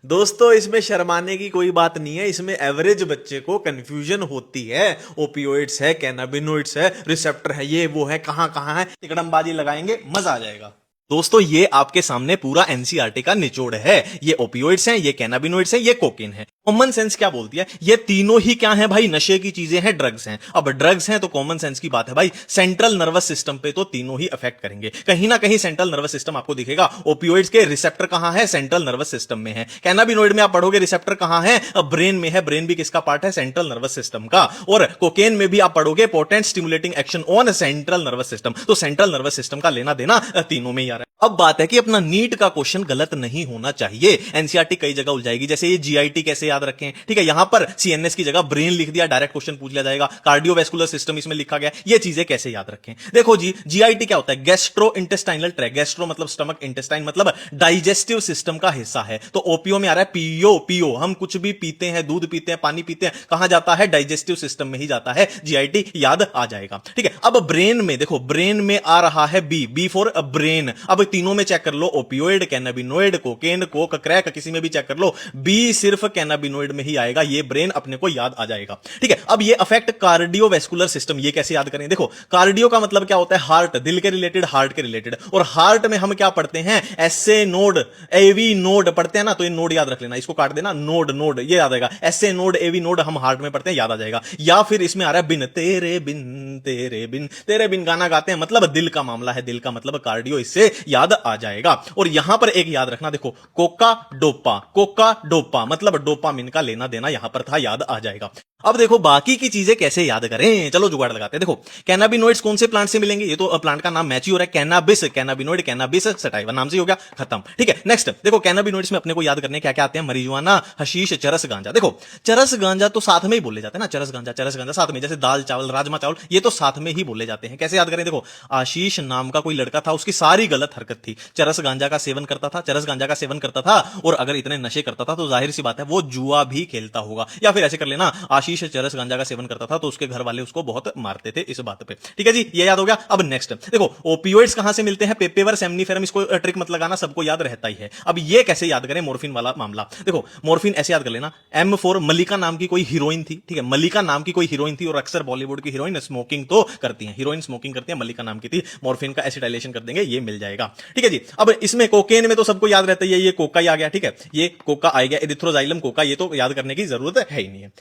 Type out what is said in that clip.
दोस्तों इसमें शर्माने की कोई बात नहीं है। इसमें एवरेज बच्चे को कंफ्यूजन होती है। ओपियोइड्स है, कैनाबिनोइड्स है, रिसेप्टर है, ये वो है, कहां कहां है, तिकड़मबाजी लगाएंगे, मजा आ जाएगा। दोस्तों ये आपके सामने पूरा एनसीईआरटी का निचोड़ है। ये ओपियोइड्स हैं, ये कैनाबिनोइड्स हैं, ये कोकेन है। कॉमन सेंस क्या बोलती है? ये तीनों ही क्या है भाई? नशे की चीजें हैं, ड्रग्स हैं। अब ड्रग्स हैं तो कॉमन सेंस की बात है भाई, सेंट्रल नर्वस सिस्टम पे तो तीनों ही अफेक्ट करेंगे। कहीं ना कहीं सेंट्रल नर्वस सिस्टम आपको दिखेगा। ओपियोइड्स के रिसेप्टर कहां है? सेंट्रल नर्वस सिस्टम में है। कैनाबिनोइड में आप पढ़ोगे रिसेप्टर कहां है? ब्रेन में है। ब्रेन भी किसका पार्ट है? सेंट्रल नर्वस सिस्टम का। और कोकेन में भी आप पढ़ोगे potent stimulating action on central nervous system. तो सेंट्रल नर्वस सिस्टम का लेना देना तीनों में ही आ रहा है। अब बात है कि अपना नीट का क्वेश्चन गलत नहीं होना चाहिए। एनसीईआरटी कई जगह उलझाएगी, जैसे ये जीआईटी कैसे याद रखें, ठीक है, यहां पर सीएनएस की जगह ब्रेन लिख दिया, डायरेक्ट क्वेश्चन पूछ लिया जाएगा। कार्डियोवैस्कुलर सिस्टम इसमें लिखा गया, ये चीजें कैसे याद रखें? देखो जी, जीआईटी क्या होता है? Gastro intestinal tract. गैस्ट्रो मतलब स्टमक, इंटेस्टाइन मतलब डाइजेस्टिव सिस्टम का हिस्सा है। तो ओपीओ में आ रहा है पीओ। पीओ हम कुछ भी पीते हैं, दूध पीते हैं, पानी पीते हैं, कहां जाता है? डाइजेस्टिव सिस्टम में ही जाता है। जीआईटी याद आ जाएगा, ठीक है। अब ब्रेन में देखो, ब्रेन में आ रहा है बी, बी फॉर ब्रेन। अब तीनों में चेक कर लो, opioid, cannabinoid, cocaine, coke, crack, किसी में भी चेक कर लो, बी सिर्फ कैनाबिनोइड में ही आएगा। ये ब्रेन अपने को याद आ जाएगा, ठीक है। अब ये अफेक्ट कार्डियोवैस्कुलर सिस्टम, ये कैसे याद करें? देखो, कार्डियो का मतलब क्या होता है? हार्ट, दिल के रिलेटेड, हार्ट के रिलेटेड। और हार्ट में हम क्या पढ़ते हैं? एसए नोड, एवी नोड पढ़ते हैं ना, तो ये नोड याद रख लेना, इसको काट देना, नोड, नोड ये याद आएगा। एसए नोड, एवी नोड हम हार्ट में पढ़ते हैं, याद आ जाएगा। या फिर इसमें आ रहा है बिन, तेरे बिन, तेरे बिन, तेरे बिन गाना गाते हैं, मतलब दिल का मामला है, दिल का मतलब कार्डियो, इससे याद आ जाएगा। और यहां पर एक याद रखना, देखो, कोका डोपा, कोका डोपा मतलब डोपामिन का लेना देना यहां पर था, याद आ जाएगा। अब देखो बाकी की चीजें कैसे याद करें, चलो जुगाड़ लगाते हैं। देखो, कैनाबिनोइड्स कौन से प्लांट से मिलेंगे? ये तो प्लांट का नाम मैच ही हो रहा है, कैनाबिस, कैनाबिनोइड, कैनाबिस सटाइवा, नाम से ही हो गया, खत्म, ठीक है। नेक्स्ट देखो, कैनाबिनोइड्स में अपने को याद करने क्या क्या आते हैं? मरिजुआना, हशीश, चरस गांजा। देखो, चरस गांजा तो साथ में ही बोले जाते हैं ना, चरस गांजा साथ में, जैसे दाल चावल, राजमा चावल, ये तो साथ में ही बोले जाते हैं। कैसे याद करें? देखो, आशीष नाम का कोई लड़का था, उसकी सारी गलत हरकत थी, चरस गांजा का सेवन करता था, चरस गांजा का सेवन करता था, और अगर इतने नशे करता था तो जाहिर सी बात है वो जुआ भी खेलता होगा। या फिर ऐसे कर लेना, आशीष चरस गांजा का सेवन करता था तो उसके घर वाले उसको बहुत मारते थे इस बात पे, ठीक है जी, ये याद हो गया। अब नेक्स्ट देखो, ओपियोइड्स कहां से मिलते हैं? पेपेवर, सेमनीफेरम, इसको ट्रिक मत लगाना, सबको याद रहता ही है। अब ये कैसे याद करें? मोर्फिन वाला मामला देखो, मोर्फिन ऐसे याद कर लेना, एम फॉर मलिका नाम की कोई हीरोइन थी, ठीक है, मलिका नाम की कोई हीरोइन थी, और अक्सर बॉलीवुड की हीरोइन स्मोकिंग तो करती है, हीरोइन स्मोकिंग करती है, मलिका नाम की थी, मोर्फिन का एसिटाइलेशन कर देंगे, ये मिल जाएगा, ठीक है जी। अब इसमें कोकेन में तो सबको याद रहता है, ये कोका ही आ गया, ठीक है, ये कोका आ गया, एरिथ्रोजाइलम कोका, ये तो याद करने की जरूरत है ही नहीं है।